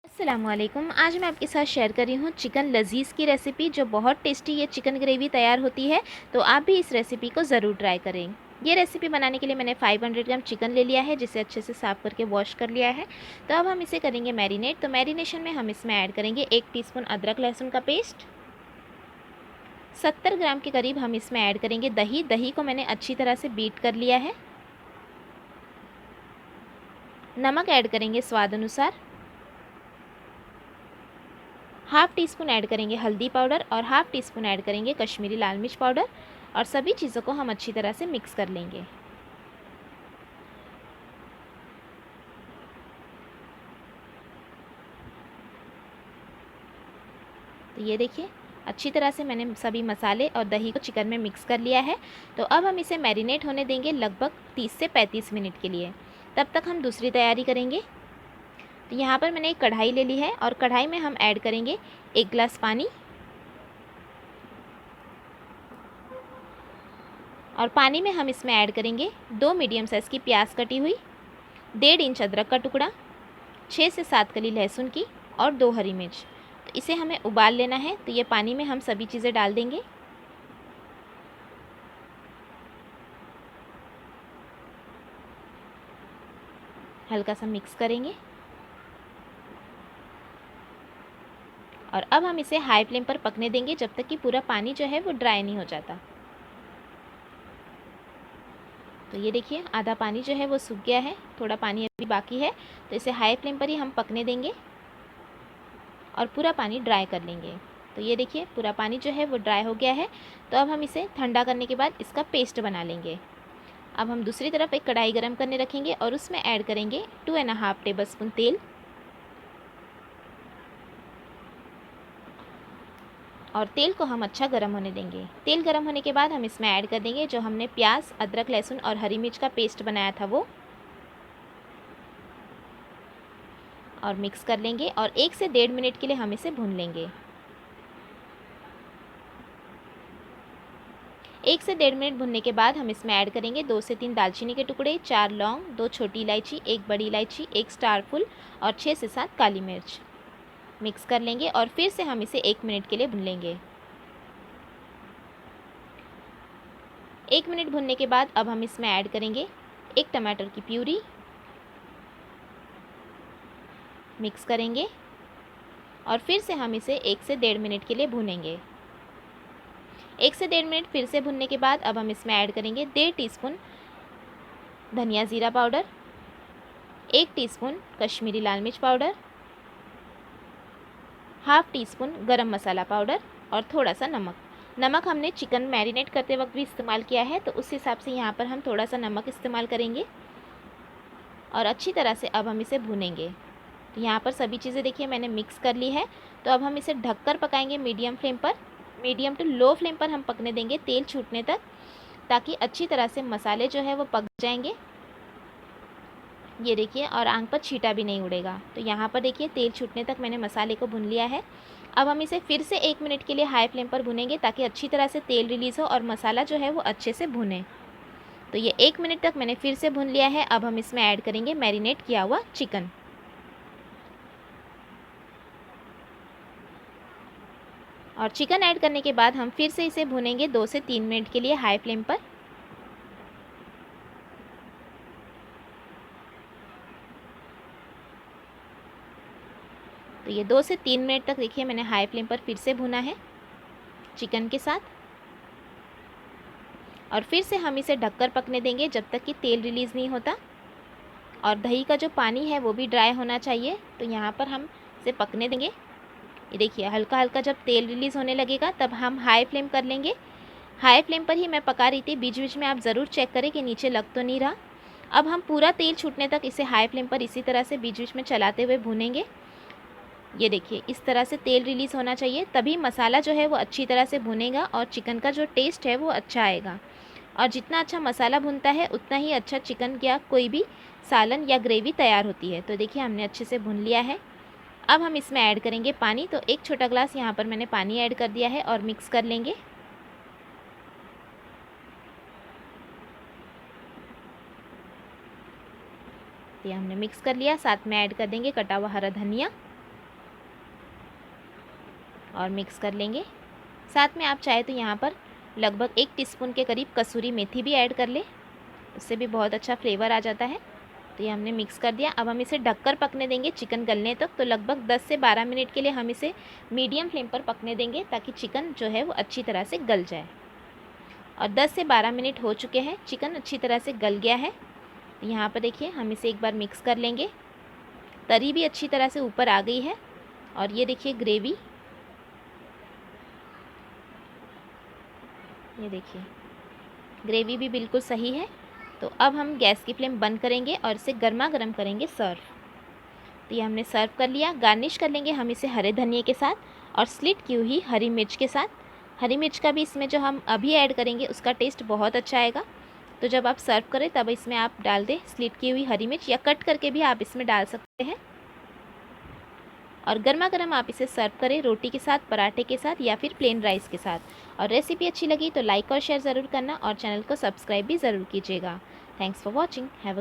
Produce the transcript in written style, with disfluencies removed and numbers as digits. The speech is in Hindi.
अस्सलामुअलैकुम। आज मैं आपके साथ शेयर कर रही हूँ चिकन लज़ीज़ की रेसिपी, जो बहुत टेस्टी ये चिकन ग्रेवी तैयार होती है। तो आप भी इस रेसिपी को ज़रूर ट्राई करें। ये रेसिपी बनाने के लिए मैंने 500 ग्राम चिकन ले लिया है, जिसे अच्छे से साफ़ करके वॉश कर लिया है। तो अब हम इसे करेंगे मैरिनेट। तो मैरिनेशन में हम इसमें ऐड करेंगे 1 टीस्पून अदरक लहसुन का पेस्ट। 70 ग्राम के करीब हम इसमें ऐड करेंगे दही। दही को मैंने अच्छी तरह से बीट कर लिया है। नमक ऐड करेंगे स्वाद अनुसार। हाफ़ टी स्पून ऐड करेंगे हल्दी पाउडर और हाफ़ टी स्पून ऐड करेंगे कश्मीरी लाल मिर्च पाउडर। और सभी चीज़ों को हम अच्छी तरह से मिक्स कर लेंगे। तो ये देखिए, अच्छी तरह से मैंने सभी मसाले और दही को चिकन में मिक्स कर लिया है। तो अब हम इसे मैरिनेट होने देंगे लगभग 30 से 35 मिनट के लिए। तब तक हम दूसरी तैयारी करेंगे। तो यहाँ पर मैंने एक कढ़ाई ले ली है और कढ़ाई में हम ऐड करेंगे 1 गिलास पानी। और पानी में हम इसमें ऐड करेंगे 2 मीडियम साइज़ की प्याज कटी हुई, 1.5 इंच अदरक का टुकड़ा, 6 से 7 कली लहसुन की और 2 हरी मिर्च। तो इसे हमें उबाल लेना है। तो ये पानी में हम सभी चीज़ें डाल देंगे। हल्का सा मिक्स करेंगे और अब हम इसे हाई फ्लेम पर पकने देंगे जब तक कि पूरा पानी जो है वो ड्राई नहीं हो जाता। तो ये देखिए, आधा पानी जो है वो सूख गया है, थोड़ा पानी अभी बाकी है। तो इसे हाई फ्लेम पर ही हम पकने देंगे और पूरा पानी ड्राई कर लेंगे। तो ये देखिए, पूरा पानी जो है वो ड्राई हो गया है। तो अब हम इसे ठंडा करने के बाद इसका पेस्ट बना लेंगे। अब हम दूसरी तरफ एक कढ़ाई गरम करने रखेंगे और उसमें ऐड करेंगे 2.5 टेबल स्पून तेल। और तेल को हम अच्छा गरम होने देंगे। तेल गरम होने के बाद हम इसमें ऐड कर देंगे जो हमने प्याज, अदरक, लहसुन और हरी मिर्च का पेस्ट बनाया था वो, और मिक्स कर लेंगे और 1 से 1.5 मिनट के लिए हम इसे भून लेंगे। 1 से 1.5 मिनट भुनने के बाद हम इसमें ऐड करेंगे 2 से 3 दालचीनी के टुकड़े, 4 लौंग, 2 छोटी इलायची, 1 बड़ी इलायची, 1 स्टार फुल और 6 से 7 काली मिर्च। मिक्स कर लेंगे और फिर से हम इसे 1 मिनट के लिए भून लेंगे। 1 मिनट भुनने के बाद अब हम इसमें ऐड करेंगे 1 टमाटर की प्यूरी। मिक्स करेंगे और फिर से हम इसे 1 से 1.5 मिनट के लिए भूनेंगे। 1 से 1.5 मिनट फिर से भुनने के बाद अब हम इसमें ऐड करेंगे 1.5 टीस्पून धनिया ज़ीरा पाउडर, 1 टीस्पून कश्मीरी लाल मिर्च पाउडर, हाफ़ टी स्पून गरम मसाला पाउडर और थोड़ा सा नमक। नमक हमने चिकन मैरिनेट करते वक्त भी इस्तेमाल किया है, तो उस हिसाब से यहाँ पर हम थोड़ा सा नमक इस्तेमाल करेंगे। और अच्छी तरह से अब हम इसे भूनेंगे। तो यहाँ पर सभी चीज़ें देखिए मैंने मिक्स कर ली है। तो अब हम इसे ढककर पकाएंगे मीडियम फ्लेम पर। मीडियम टू लो फ्लेम पर हम पकने देंगे तेल छूटने तक, ताकि अच्छी तरह से मसाले जो है वो पक जाएंगे। ये देखिए, और आंच पर छींटा भी नहीं उड़ेगा। तो यहाँ पर देखिए, तेल छूटने तक मैंने मसाले को भून लिया है। अब हम इसे फिर से 1 मिनट के लिए हाई फ्लेम पर भुनेंगे, ताकि अच्छी तरह से तेल रिलीज़ हो और मसाला जो है वो अच्छे से भुने। तो ये 1 मिनट तक मैंने फिर से भून लिया है। अब हम इसमें ऐड करेंगे मैरिनेट किया हुआ चिकन। और चिकन ऐड करने के बाद हम फिर से इसे भूनेंगे 2 से 3 मिनट के लिए हाई फ्लेम पर। तो ये 2 से 3 मिनट तक देखिए मैंने हाई फ्लेम पर फिर से भुना है चिकन के साथ। और फिर से हम इसे ढककर पकने देंगे जब तक कि तेल रिलीज़ नहीं होता और दही का जो पानी है वो भी ड्राई होना चाहिए। तो यहाँ पर हम इसे पकने देंगे। ये देखिए, हल्का हल्का जब तेल रिलीज़ होने लगेगा तब हम हाई फ्लेम कर लेंगे। हाई फ्लेम पर ही मैं पका रही थी, बीच बीच में आप ज़रूर चेक करें कि नीचे लग तो नहीं रहा। अब हम पूरा तेल छूटने तक इसे हाई फ्लेम पर इसी तरह से बीच बीच में चलाते हुए भूनेंगे। ये देखिए, इस तरह से तेल रिलीज़ होना चाहिए, तभी मसाला जो है वो अच्छी तरह से भुनेगा और चिकन का जो टेस्ट है वो अच्छा आएगा। और जितना अच्छा मसाला भुनता है उतना ही अच्छा चिकन या कोई भी सालन या ग्रेवी तैयार होती है। तो देखिए, हमने अच्छे से भुन लिया है। अब हम इसमें ऐड करेंगे पानी। तो 1 छोटा ग्लास यहाँ पर मैंने पानी ऐड कर दिया है और मिक्स कर लेंगे। ये हमने मिक्स कर लिया। साथ में ऐड कर देंगे कटा हुआ हरा धनिया और मिक्स कर लेंगे। साथ में आप चाहे तो यहाँ पर लगभग 1 टीस्पून के करीब कसूरी मेथी भी ऐड कर ले, उससे भी बहुत अच्छा फ्लेवर आ जाता है। तो ये हमने मिक्स कर दिया। अब हम इसे ढककर पकने देंगे चिकन गलने तक। तो लगभग 10 से 12 मिनट के लिए हम इसे मीडियम फ्लेम पर पकने देंगे ताकि चिकन जो है वो अच्छी तरह से गल जाए। और 10 से 12 मिनट हो चुके हैं, चिकन अच्छी तरह से गल गया है। यहाँ पर देखिए हम इसे एक बार मिक्स कर लेंगे। तरी भी अच्छी तरह से ऊपर आ गई है। और ये देखिए ग्रेवी, ये देखिए ग्रेवी भी बिल्कुल सही है। तो अब हम गैस की फ्लेम बंद करेंगे और इसे गर्मा गर्म करेंगे सर्व। तो ये हमने सर्व कर लिया। गार्निश कर लेंगे हम इसे हरे धनिए के साथ और स्लिट की हुई हरी मिर्च के साथ। हरी मिर्च का भी इसमें जो हम अभी ऐड करेंगे उसका टेस्ट बहुत अच्छा आएगा। तो जब आप सर्व करें तब इसमें आप डाल दें स्लिट की हुई हरी मिर्च, या कट करके भी आप इसमें डाल सकते हैं। और गर्मा गर्म आप इसे सर्व करें रोटी के साथ, पराठे के साथ या फिर प्लेन राइस के साथ। और रेसिपी अच्छी लगी तो लाइक और शेयर ज़रूर करना और चैनल को सब्सक्राइब भी ज़रूर कीजिएगा। Thanks for watching. हैव